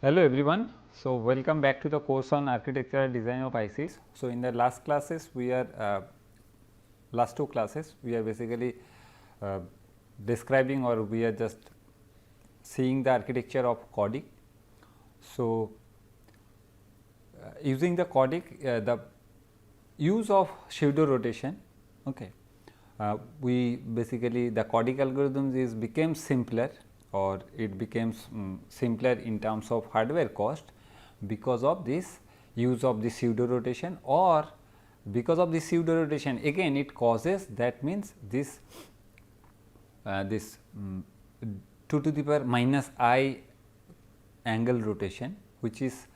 Hello everyone. So, welcome back to the course on architectural design of ICs. So, in the last classes we are last two classes we are basically describing or we are just seeing the architecture of CORDIC. So, using the CORDIC the use of pseudo rotation, okay. We basically the CORDIC algorithms is became simpler or it becomes simpler in terms of hardware cost because of this use of the pseudo rotation, or because of the pseudo rotation again it causes, that means this 2 to the power minus I angle rotation which is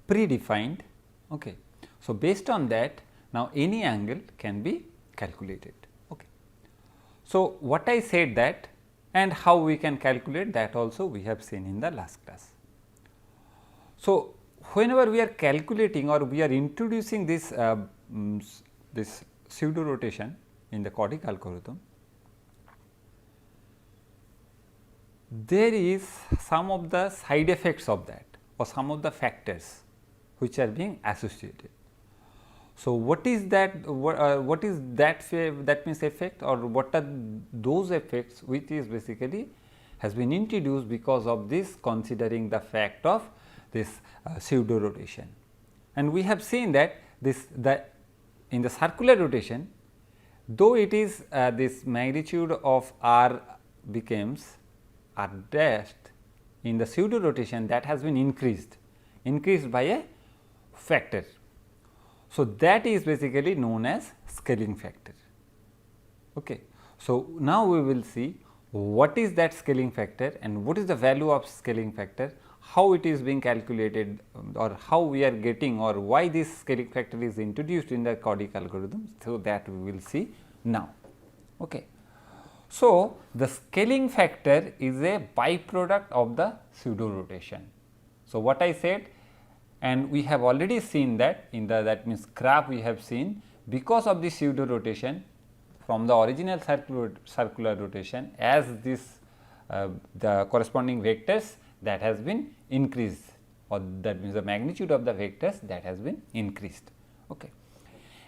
predefined. Okay. So, based on that now any angle can be calculated. Okay. So, what I said that and how we can calculate that also we have seen in the last class. So, whenever we are calculating or we are introducing this this pseudo rotation in the CORDIC algorithm, there is some of the side effects of that or some of the factors which are being associated. So, what is that that means effect, or what are those effects which is basically has been introduced because of this, considering the fact of this pseudo rotation. And we have seen that this in the circular rotation, though it is this magnitude of r becomes r dashed, in the pseudo rotation that has been increased by a factor. So, that is basically known as scaling factor. Okay. So, now we will see what is that scaling factor and what is the value of scaling factor, how it is being calculated or how we are getting or why this scaling factor is introduced in the CORDIC algorithm. So, that we will see now. Okay. So, the scaling factor is a byproduct of the pseudo rotation. So, what I said, and we have already seen that in the, that means graph we have seen, because of the pseudo rotation from the original circular rotation, as this the corresponding vectors that has been increased, or that means the magnitude of the vectors that has been increased. Okay.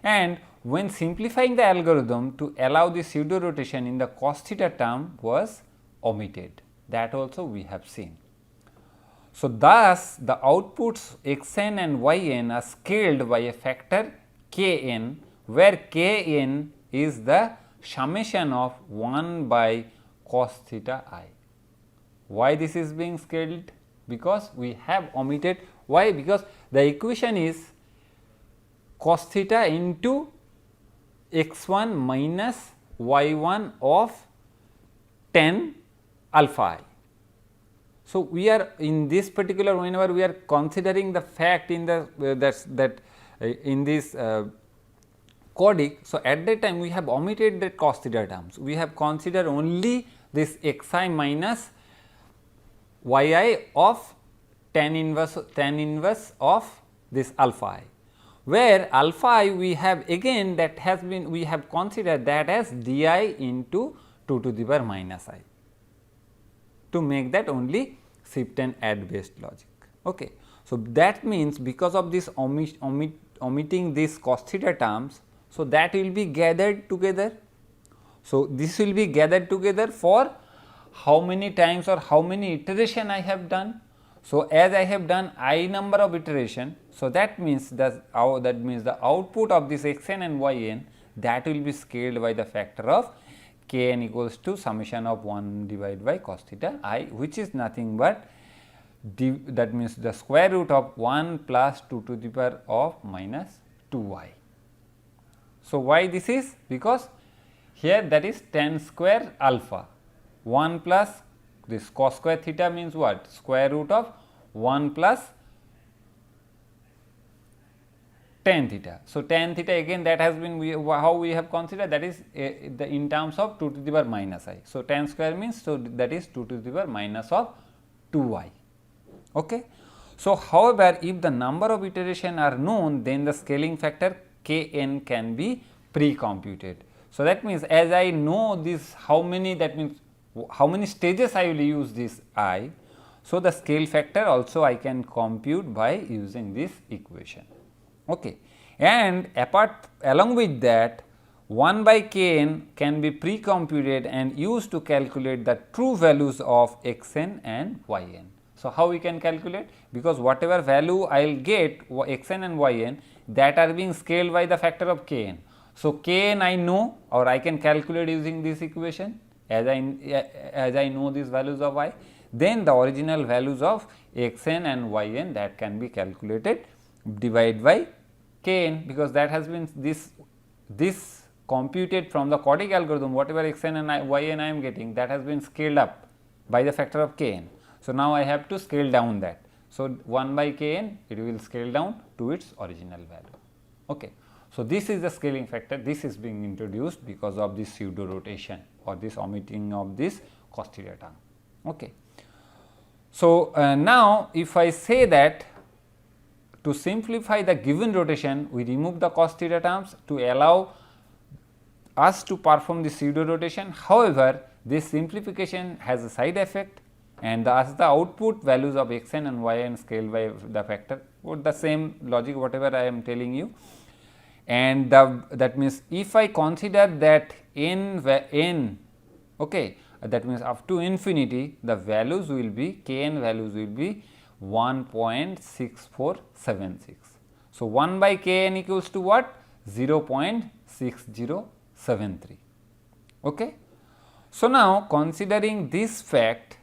And when simplifying the algorithm to allow the pseudo rotation in the cos theta term was omitted, that also we have seen. So, thus the outputs x n and y n are scaled by a factor k n, where k n is the summation of 1 by cos theta I. Why this is being scaled? Because we have omitted. Why? Because the equation is cos theta into x 1 minus y 1 of tan alpha I. So, we are in this particular, whenever we are considering the fact in the in this CORDIC. So, at that time we have omitted the cos theta terms, we have considered only this x I minus y I of tan inverse of this alpha I, where alpha I we have again that has been, we have considered that as d I into 2 to the power minus I, to make that only shift and add based logic. Okay. So, that means because of this omitting these cos theta terms, so that will be gathered together. So, this will be gathered together for how many times or how many iteration I have done. So, as I have done I number of iteration, so that means the output of this x n and y n, that will be scaled by the factor of k n equals to summation of 1 divided by cos theta I, which is nothing but that means the square root of 1 plus 2 to the power of minus 2 y. So, why this is? Because here that is tan square alpha, 1 plus this cos square theta means what? Square root of 1 plus tan theta. So, tan theta again that has been how we have considered, that is in terms of 2 to the power minus I. So, tan square means, so that is 2 to the power minus of 2 y. Okay. So, however, if the number of iteration are known, then the scaling factor k n can be pre-computed. So, that means as I know this how many, that means how many stages I will use this I. So, the scale factor also I can compute by using this equation. Okay. And along with that, 1 by kn can be pre-computed and used to calculate the true values of xn and yn. So, how we can calculate? Because whatever value I will get xn and yn, that are being scaled by the factor of kn. So, kn I know, or I can calculate using this equation as I know these values of y. Then the original values of xn and yn, that can be calculated divided by kn, because that has been this computed from the CORDIC algorithm, whatever xn and yn I am getting, that has been scaled up by the factor of kn. So, now I have to scale down that. So, 1 by kn, it will scale down to its original value. Okay. So, this is the scaling factor, this is being introduced because of this pseudo rotation or this omitting of this cos theta term. Okay. So, now if I say that to simplify the given rotation, we remove the cos theta terms to allow us to perform the pseudo rotation. However, this simplification has a side effect, and as the output values of xn and yn scaled by the factor, the same logic whatever I am telling you. And that means, if I consider that n okay, that means up to infinity, the values will be kn values will be 1.6476. So, 1 by kn equals to what? 0.6073. Okay. So, now considering this fact,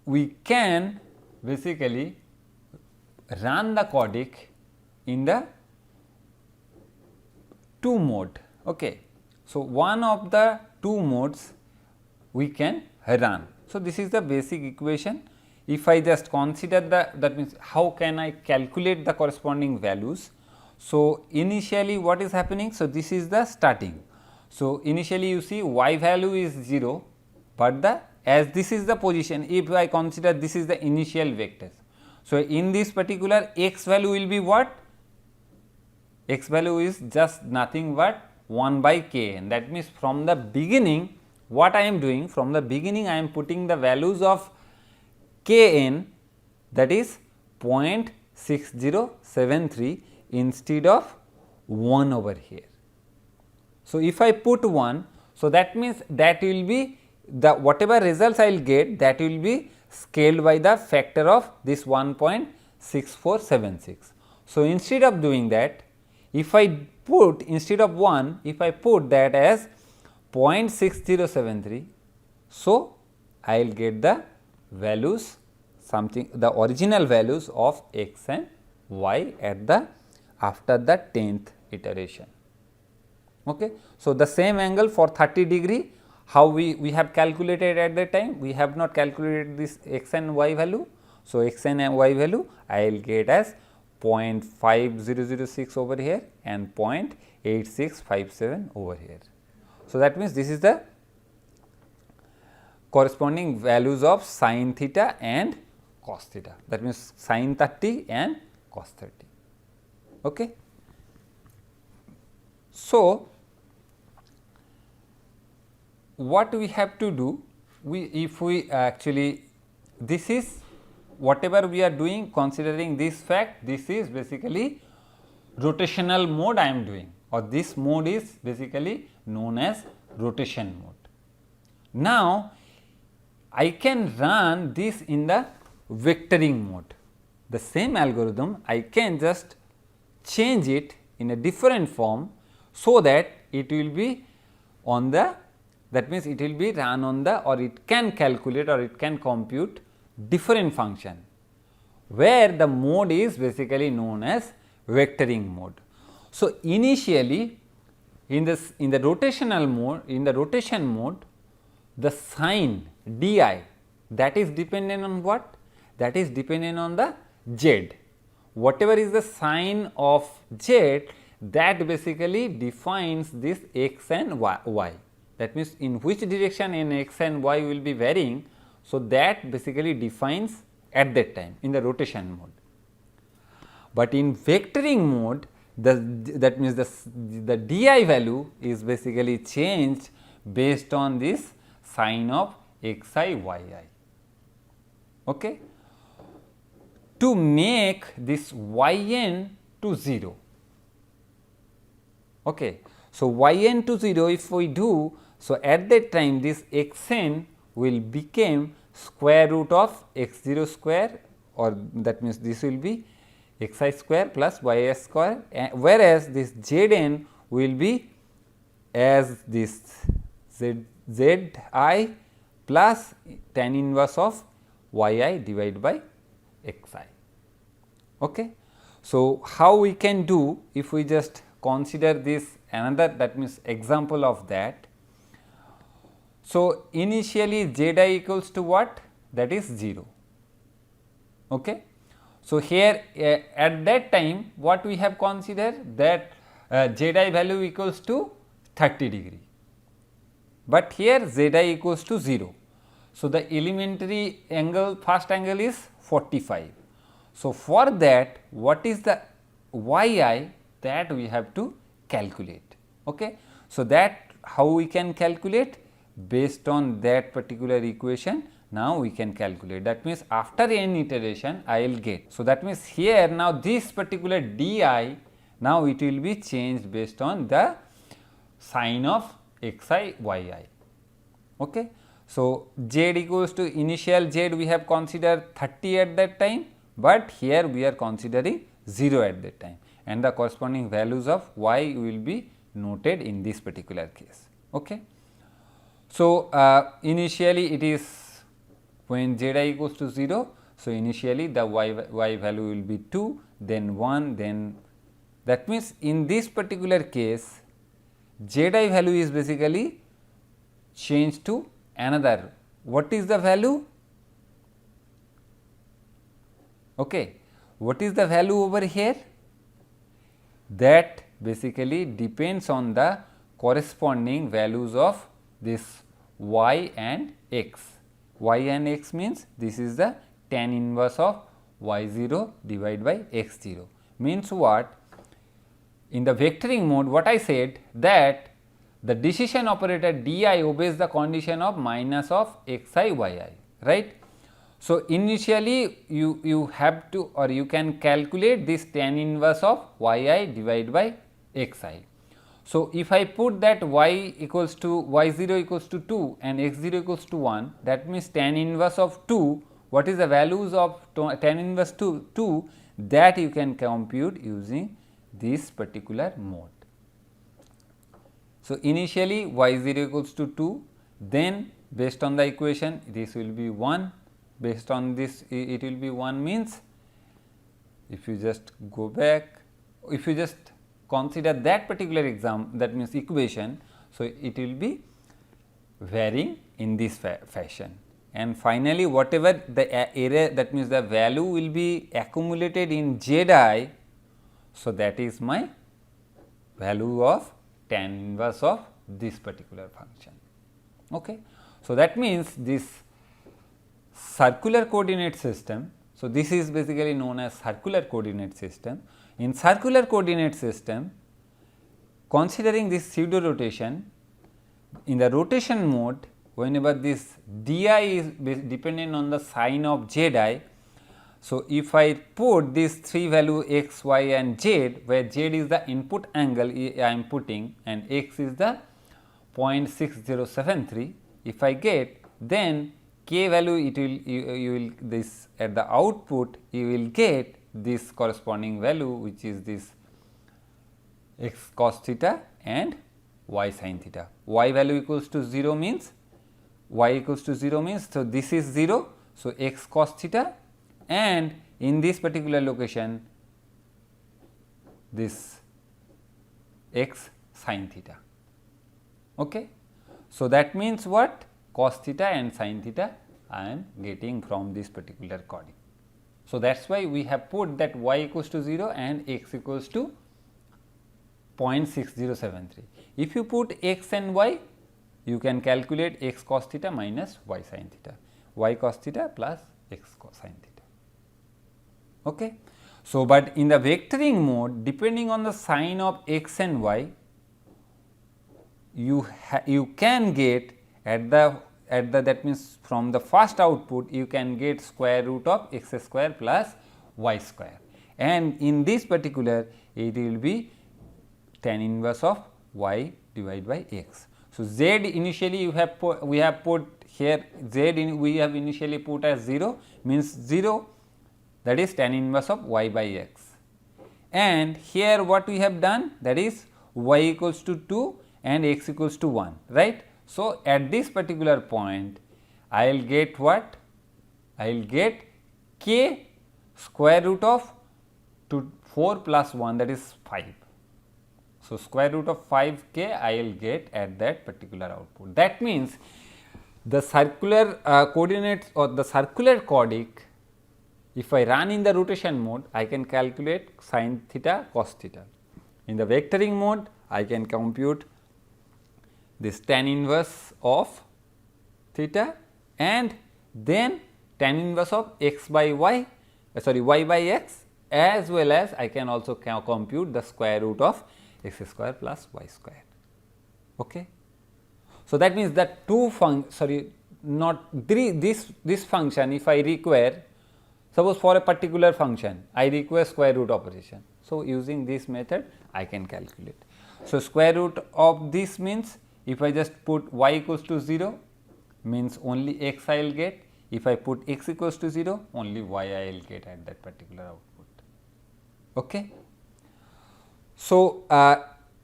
we can basically run the CORDIC in the two mode. Okay. So, one of the two modes we can run. So, this is the basic equation. If I just consider that means how can I calculate the corresponding values. So, initially what is happening? So, this is the starting. So, initially you see y value is 0, but as this is the position, if I consider this is the initial vectors. So, in this particular x value will be what? X value is just nothing but 1 by kn. That means, from the beginning what I am doing, from the beginning I am putting the values of kn, that is 0.6073 instead of 1 over here. So, if I put 1, so that means that will be the whatever results I will get, that will be scaled by the factor of this 1.6476. So, instead of doing that, if I put instead of 1, if I put that as 0.6073, so I will get the values something the original values of x and y at the after the 10th iteration. Okay. So, the same angle for 30 degree, how we have calculated at that time, we have not calculated this x and y value. So, x and y value I will get as 0.5006 over here and 0.8657 over here. So, that means, this is the corresponding values of sin theta and cos theta, that means, sin 30 and cos 30. Okay. So, what we have to do, if we actually this is whatever we are doing considering this fact, this is basically rotational mode I am doing, or this mode is basically known as rotation mode. Now, I can run this in the vectoring mode. The same algorithm I can just change it in a different form, so that it will be on the, that means, it will be run on the, or it can calculate or it can compute different function, where the mode is basically known as vectoring mode. So, initially in the rotational mode, in the rotation mode, the sign di, that is dependent on what? That is dependent on the z. Whatever is the sign of z, that basically defines this x and y. That means, in which direction in x and y will be varying. So, that basically defines at that time in the rotation mode. But in vectoring mode, that means the di value is basically changed based on this sign of xi yi. Okay. To make this yn to 0. Okay. So, yn to 0 if we do, so at that time this xn will become square root of x0 square, or that means this will be xi square plus yi square, whereas this zn will be as this zi plus tan inverse of yi divided by xi. Okay. So, how we can do if we just consider this another, that means example of that. So, initially z I equals to what? That is 0. Okay. So, here at that time what we have considered, that z I value equals to 30 degree, but here z I equals to 0. So, the elementary angle, first angle is 45. So, for that what is the yi, that we have to calculate. Okay. So, that how we can calculate? Based on that particular equation, now we can calculate. That means, after n iteration I will get. So, that means, here now this particular di, now it will be changed based on the sign of xi yi. Okay. So, z equals to initial z we have considered 30 at that time, but here we are considering 0 at that time, and the corresponding values of y will be noted in this particular case. Okay. So, initially it is when z I equals to 0. So, initially the y value will be 2, then 1, then that means, in this particular case z I value is basically changed to another. What is the value? Okay. What is the value over here? That basically depends on the corresponding values of this y and x. Y and x means this is the tan inverse of y0 divided by x0. Means what? In the vectoring mode, what I said, that the decision operator di obeys the condition of minus of xi yi, right. So, initially you have to, or you can calculate this tan inverse of yi divided by xi. So, if I put that y equals to y0 equals to 2 and x0 equals to 1, that means tan inverse of 2, what is the values of tan inverse 2, that you can compute using this particular mode. So, initially y0 equals to 2, then based on the equation this will be 1, based on this it will be 1, means if you just go back, if you just consider that particular that means equation. So, it will be varying in this fashion, and finally, whatever the area, that means the value will be accumulated in z I. So, that is my value of tan inverse of this particular function. Okay. So, that means this circular coordinate system. So, this is basically known as circular coordinate system. In circular coordinate system, considering this pseudo rotation, in the rotation mode, whenever this di is dependent on the sign of z I. So, if I put these 3 value x, y and z, where z is the input angle I am putting and x is the 0.6073, if I get, then k value it will, you will this at the output you will get this corresponding value, which is this x cos theta and y sin theta. Y value equals to 0 means, y equals to 0 means, so this is 0. So, x cos theta, and in this particular location this x sin theta. Okay. So, that means what? Cos theta and sin theta I am getting from this particular CORDIC. So, that is why we have put that y equals to 0 and x equals to 0.6073. If you put x and y, you can calculate x cos theta minus y sin theta, y cos theta plus x cos sin theta. Okay. So, but in the vectoring mode, depending on the sign of x and y, you can get at the that means from the first output you can get square root of x square plus y square, and in this particular it will be tan inverse of y divided by x. So, z initially we have put here we have initially put as 0, means 0, that is tan inverse of y by x, and here what we have done, that is y equals to 2 and x equals to 1, right. So, at this particular point I will get what? I will get k square root of 4 plus 1, that is 5. So, square root of 5 k I will get at that particular output. That means, the circular coordinates or the circular CORDIC, if I run in the rotation mode, I can calculate sin theta cos theta. In the vectoring mode, I can compute this tan inverse of theta and then tan inverse of x by y, y by x, as well as I can also compute the square root of x square plus y square. Okay. So, that means that this function, if I require, suppose for a particular function I require square root operation. So, using this method I can calculate. So, square root of this means, if I just put y equals to 0, means only x I will get, if I put x equals to 0, only y I will get at that particular output. Okay. So,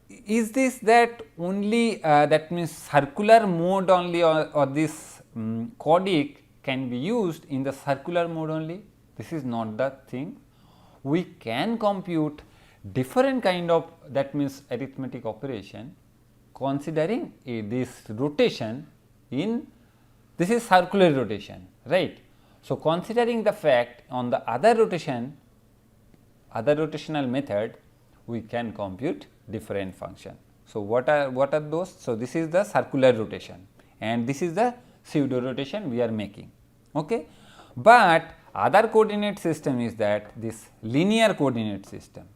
is this that only that means circular mode only, or this CORDIC can be used in the circular mode only? This is not the thing. We can compute different kind of, that means arithmetic operation, considering this rotation in, this is circular rotation, right. So, considering the fact on the other rotational method, we can compute different function. So, what are those? So, this is the circular rotation and this is the pseudo rotation we are making. Okay. But other coordinate system is that this linear coordinate system.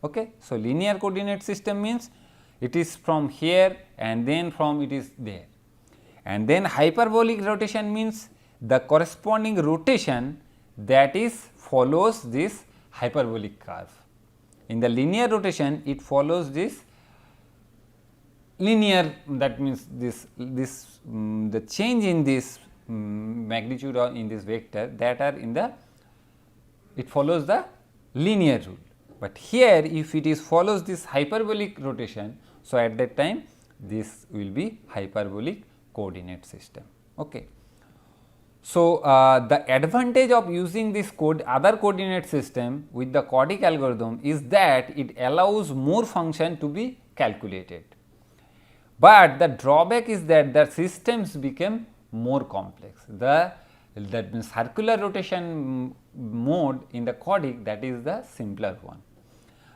Okay. So, linear coordinate system means it is from here and then from it is there, and then hyperbolic rotation means the corresponding rotation that is follows this hyperbolic curve. In the linear rotation, it follows this linear, that means the change in this magnitude or in this vector, that are in the, it follows the linear rule. But here if it is follows this hyperbolic rotation, so at that time this will be hyperbolic coordinate system. Okay. So, the advantage of using this other coordinate system with the CORDIC algorithm is that it allows more function to be calculated, but the drawback is that the systems become more complex. That means circular rotation mode in the CORDIC, that is the simpler one.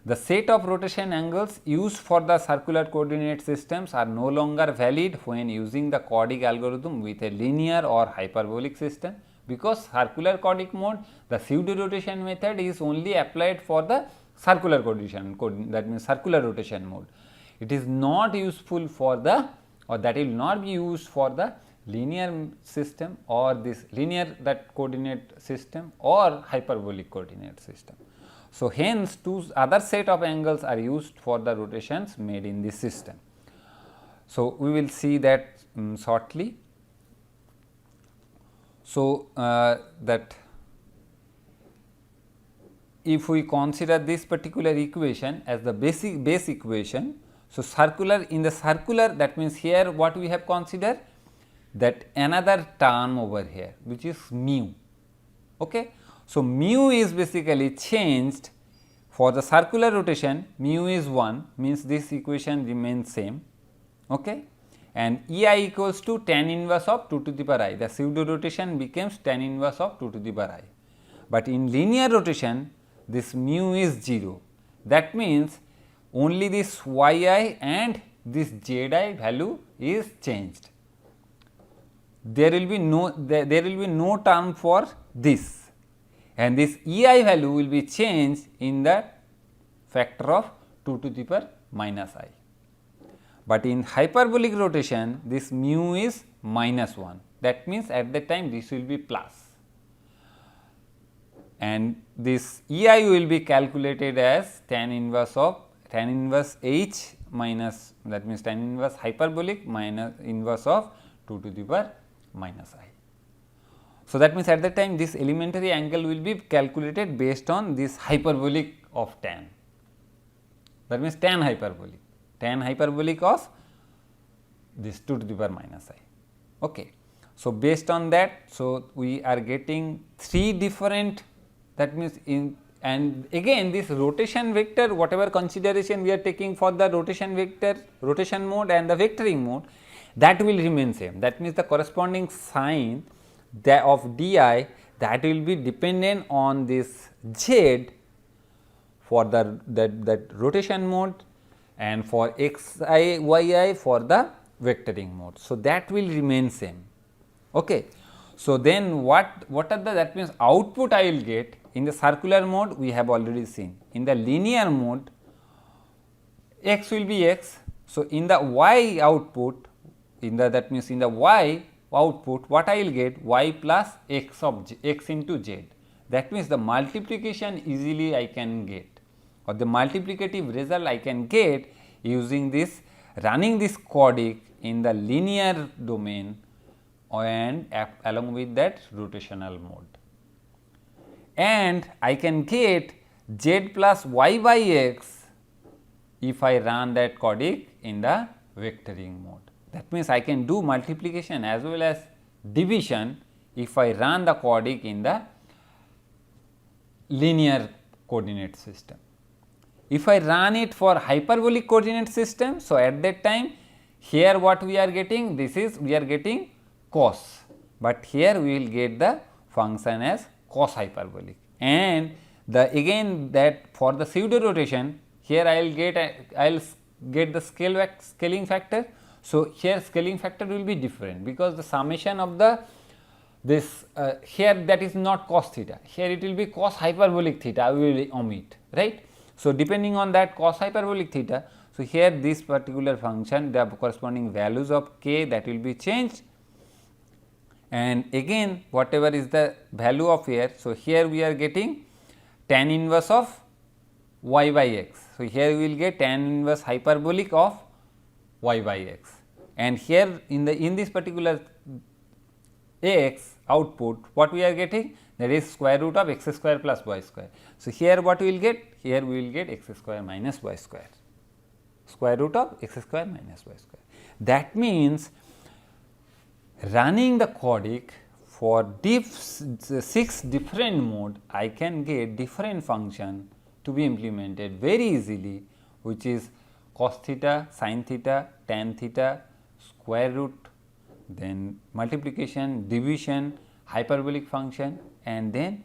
The set of rotation angles used for the circular coordinate systems are no longer valid when using the CORDIC algorithm with a linear or hyperbolic system, because circular CORDIC mode, the pseudo rotation method is only applied for the circular coordination, that means circular rotation mode. It is not useful for the, or that will not be used for the linear system or this linear that coordinate system or hyperbolic coordinate system. So, hence two other set of angles are used for the rotations made in this system. So, we will see that shortly. So, that if we consider this particular equation as the base equation, so circular, in the circular, that means here what we have considered, that another term over here which is mu. Okay. So, mu is basically changed for the circular rotation, mu is 1, means this equation remains same, okay, and ei equals to tan inverse of 2 to the power I, the pseudo rotation becomes tan inverse of 2 to the power I. But in linear rotation this mu is 0, that means only this yi and this zi value is changed. There will be no term for this, and this EI value will be changed in the factor of 2 to the power minus I. But in hyperbolic rotation, this mu is minus 1. That means, at that time this will be plus, and this EI will be calculated as tan inverse H minus, that means tan inverse hyperbolic minus inverse of 2 to the power minus I. So, that means, at that time this elementary angle will be calculated based on this hyperbolic of tan, that means tan hyperbolic of this 2 to the power minus I. Okay. So, based on that, so we are getting 3 different, that means in, and again this rotation vector, whatever consideration we are taking for the rotation vector, rotation mode and the vectoring mode, that will remain same. That means, the corresponding sign that of di, that will be dependent on this z for the that rotation mode and for xi yi for the vectoring mode. So, that will remain same. Okay. So, then what are the, that means output I will get in the circular mode, we have already seen. In the linear mode, x will be x. So, in the y output, in the, that means in the y output, what I will get, y plus x of x into z. That means, the multiplication easily I can get, or the multiplicative result I can get using this, running this CORDIC in the linear domain and along with that rotational mode. And I can get z plus y by x if I run that CORDIC in the vectoring mode. That means, I can do multiplication as well as division if I run the CORDIC in the linear coordinate system. If I run it for hyperbolic coordinate system, so at that time here what we are getting, this is we are getting cos, but here we will get the function as cos hyperbolic, and the again that for the pseudo rotation, here I will get the scaling factor. So, here scaling factor will be different, because the summation of the this here that is not cos theta, here it will be cos hyperbolic theta, we will omit, right. So, depending on that cos hyperbolic theta, so here this particular function, the corresponding values of k, that will be changed, and again whatever is the value of here. So, here we are getting tan inverse of y by x. So, here we will get tan inverse hyperbolic of y by x, and here in this particular x output, what we are getting, that is square root of x square plus y square. So, here what we will get, here we will get x square minus y square, square root of x square minus y square. That means, running the CORDIC for 6 different mode, I can get different function to be implemented very easily, which is cos theta, sin theta, tan theta, square root, then multiplication, division, hyperbolic function, and then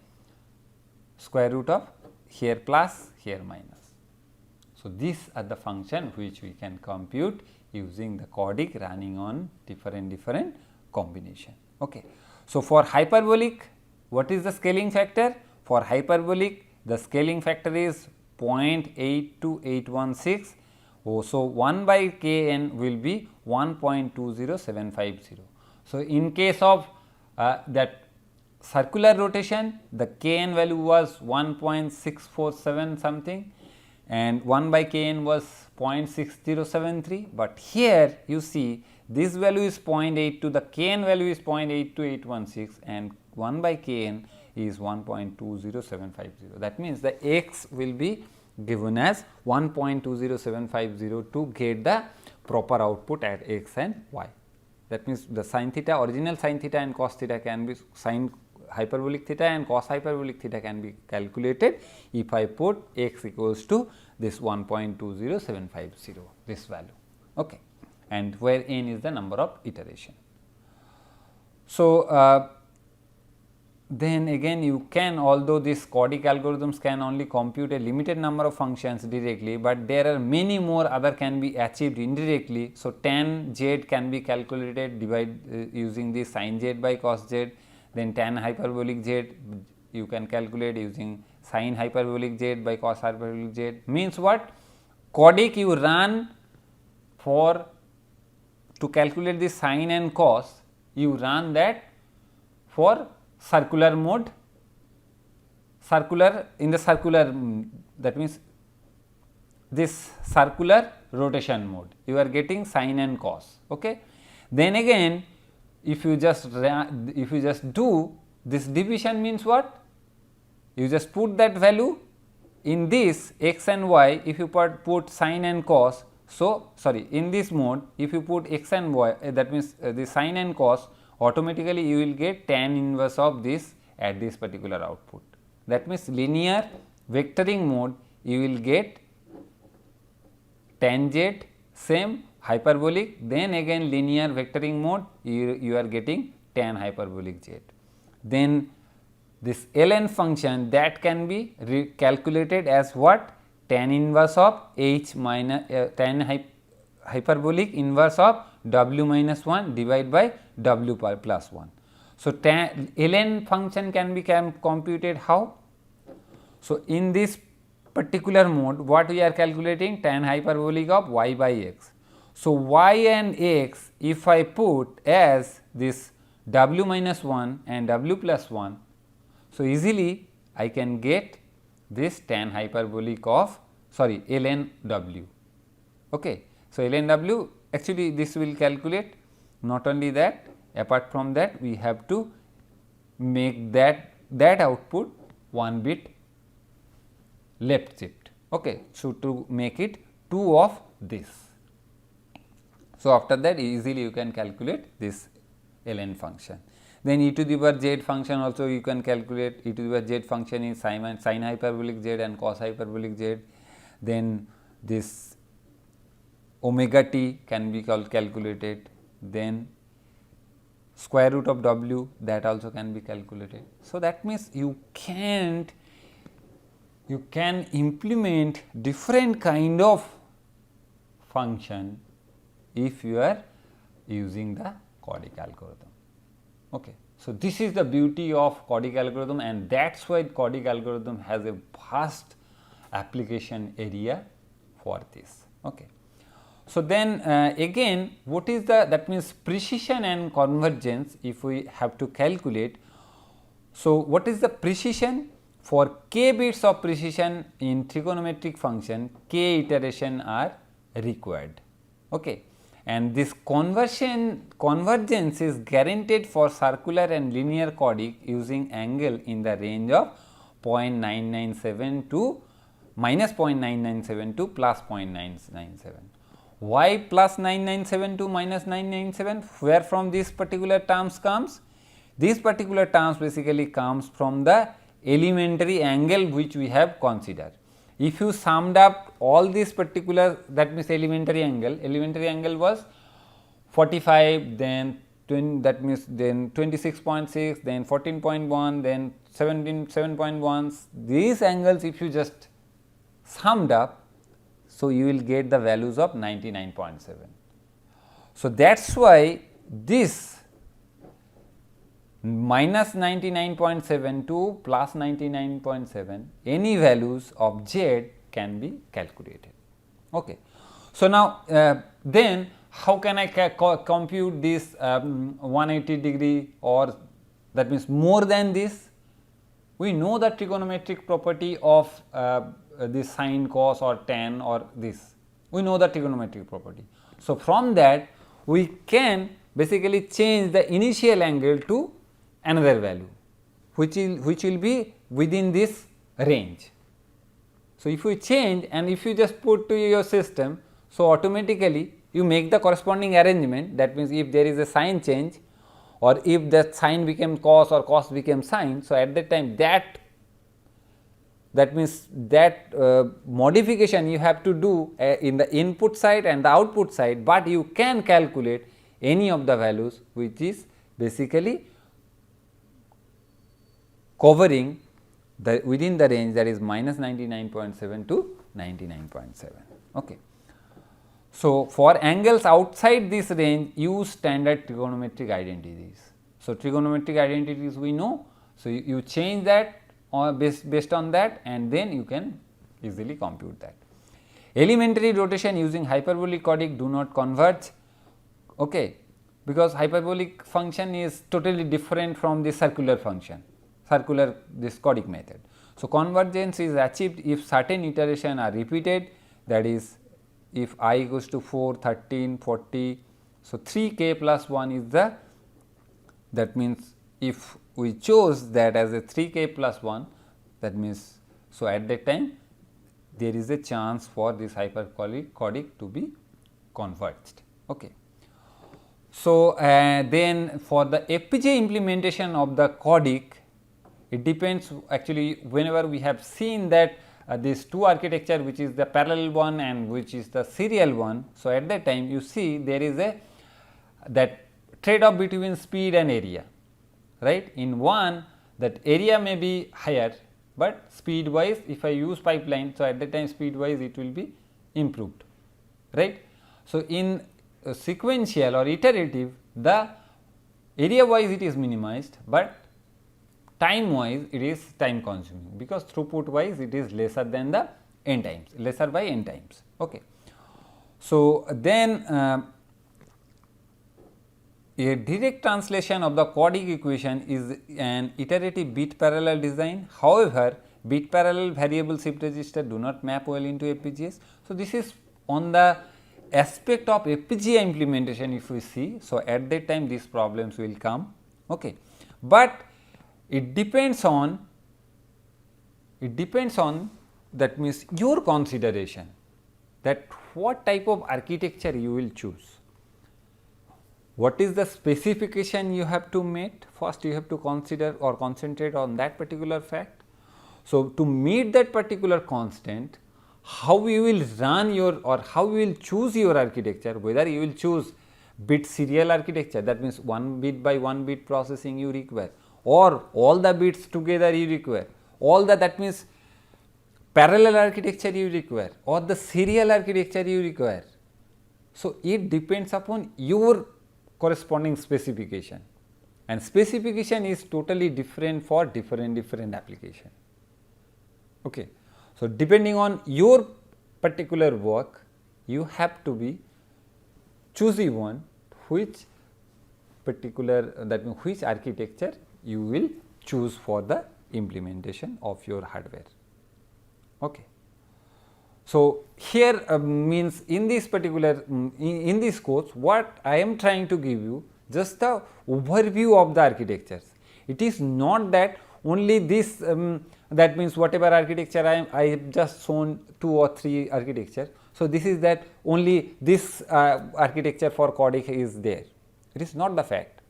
square root of here plus, here minus. So, these are the function which we can compute using the CORDIC running on different combination. Okay. So, for hyperbolic, what is the scaling factor? For hyperbolic, the scaling factor is 0.82816. Oh, so, 1 by k n will be 1.20750. So, in case of that circular rotation, the k n value was 1.647 something, and 1 by k n was 0.6073, but here you see this value is 0.82, the k n value is 0.82816, and 1 by k n is 1.20750. That means, the x will be given as 1.20750 to get the proper output at x and y. That means, the sin theta, original sin theta and cos theta can be, sin hyperbolic theta and cos hyperbolic theta can be calculated if I put x equals to this 1.20750, this value, okay, and where n is the number of iteration. So, then again you can, although these CORDIC algorithms can only compute a limited number of functions directly, but there are many more other can be achieved indirectly. So, tan z can be calculated using the sin z by cos z, then tan hyperbolic z you can calculate using sin hyperbolic z by cos hyperbolic z. Means what? CORDIC you run for to calculate the sin and cos, you run that for circular mode, circular in the circular, that means this circular rotation mode, you are getting sin and cos. Okay. Then again if you just do this division, means what? You just put that value in this x and y, if you put sin and cos. So, sorry, in this mode if you put x and y, that means the sin and cos, automatically you will get tan inverse of this at this particular output. That means linear vectoring mode you will get tan z, same hyperbolic, then again linear vectoring mode you are getting tan hyperbolic z. Then this ln function, that can be calculated as what? Tan inverse of h minus tan hyperbolic inverse of w minus 1 divided by w plus 1. So, ln function can be computed how? So, in this particular mode, what we are calculating? Tan hyperbolic of y by x. So, y and x, if I put as this w minus 1 and w plus 1, so easily I can get this tan hyperbolic of, sorry, ln w. Okay. So, ln w, actually this will calculate. Not only that, apart from that we have to make that output one bit left shift. Okay. So, to make it 2 of this. So, after that easily you can calculate this ln function. Then e to the power z function also you can calculate. E to the power z function is sin hyperbolic z and cos hyperbolic z. Then this omega t can be calculated. Then square root of w, that also can be calculated. So, that means you can implement different kind of function if you are using the CORDIC algorithm. Okay. So, this is the beauty of CORDIC algorithm, and that is why CORDIC algorithm has a vast application area for this. Okay. So, then again what is the, that means precision and convergence if we have to calculate. So, what is the precision? For k bits of precision in trigonometric function, k iteration are required. Okay. And this convergence is guaranteed for circular and linear CORDIC using angle in the range of 0.997 to minus 0.997 to plus 0.997. Why plus 997 to minus 997? Where from this particular terms comes? This particular terms basically comes from the elementary angle which we have considered. If you summed up all this particular, that means elementary angle was 45, then 20, that means then 26.6, then 14.1, then 7.1. These angles if you just summed up, so you will get the values of 99.7. So, that is why this minus 99.7 to plus 99.7, any values of z can be calculated. Okay. So, now then how can I compute this 180 degree, or that means more than this? We know the trigonometric property of this sin, cos or tan or this, we know the trigonometric property. So, from that we can basically change the initial angle to another value which will be within this range. So, if you change and if you just put to your system, so automatically you make the corresponding arrangement, that means if there is a sign change or if the sign became cos or cos became sin. So, at that time that means that modification you have to do in the input side and the output side, but you can calculate any of the values which is basically covering the within the range, that is minus 99.7 to 99.7. Okay. So, for angles outside this range, use standard trigonometric identities. So, trigonometric identities we know. So, you change that based on that, and then you can easily compute that. Elementary rotation using hyperbolic CORDIC do not converge, okay, because hyperbolic function is totally different from the circular function, this CORDIC method. So, convergence is achieved if certain iterations are repeated, that is if I equals to 4, 13, 40. So, 3k plus 1 is the, that means if we chose that as a 3k plus 1, that means, so at that time there is a chance for this hyperbolic CORDIC to be converged. Okay. So, then for the FPGA implementation of the CORDIC, it depends actually whenever we have seen that these two architecture, which is the parallel one and which is the serial one. So, at that time you see there is a that trade off between speed and area, right. In one, that area may be higher, but speed wise if I use pipeline, so at that time speed wise it will be improved, right. So, in sequential or iterative, the area wise it is minimized, but time wise it is time consuming, because throughput wise it is lesser than the n times, lesser by n times. Okay. So, then a direct translation of the CORDIC equation is an iterative bit parallel design. However, bit parallel variable shift register do not map well into FPGAs. So, this is on the aspect of FPGA implementation if we see. So, at that time these problems will come, okay. But it depends on that means your consideration, that what type of architecture you will choose. What is the specification you have to meet? First you have to consider or concentrate on that particular fact. So, to meet that particular constant, how you will run your or how you will choose your architecture, whether you will choose bit serial architecture, that means 1 bit by 1 bit processing you require, or all the bits together you require, all that means parallel architecture you require, or the serial architecture you require. So, it depends upon your corresponding specification, and specification is totally different for different application. Okay. So, depending on your particular work, you have to be choosy one which particular, that means which architecture you will choose for the implementation of your hardware. Okay. So, here means in this particular in this course, what I am trying to give you just the overview of the architectures. It is not that only this that means whatever architecture I have just shown 2 or 3 architecture. So, this is that only this architecture for CORDIC is there. It is not the fact.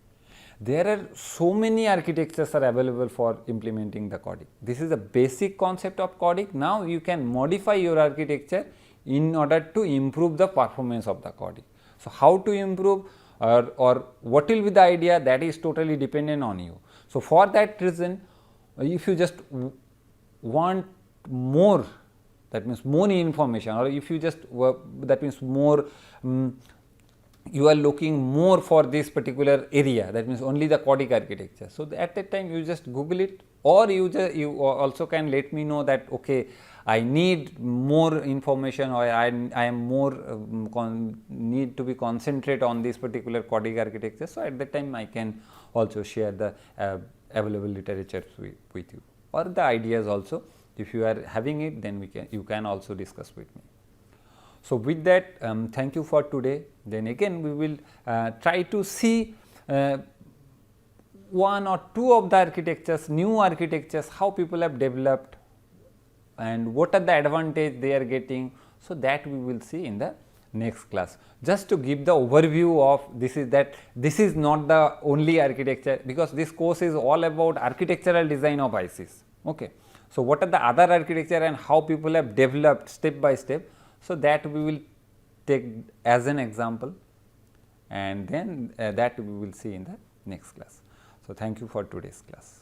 There are so many architectures are available for implementing the CORDIC. This is the basic concept of CORDIC. Now, you can modify your architecture in order to improve the performance of the CORDIC. So, how to improve or what will be the idea, that is totally dependent on you. So, for that reason, if you just want more, that means more information, or if you just that means more you are looking more for this particular area, that means only the CORDIC architecture. So, at that time you just Google it, or you also can let me know that okay, I need more information, or I am more need to be concentrate on this particular CORDIC architecture. So, at that time I can also share the available literature with you, or the ideas also. If you are having it, then you can also discuss with me. So, with that thank you for today. Then again we will try to see 1 or 2 of the architectures, new architectures, how people have developed and what are the advantage they are getting. So, that we will see in the next class. Just to give the overview of this is not the only architecture, because this course is all about architectural design of ICs. Okay. So, what are the other architecture and how people have developed step by step. So, that we will take as an example, and then that we will see in the next class. So, thank you for today's class.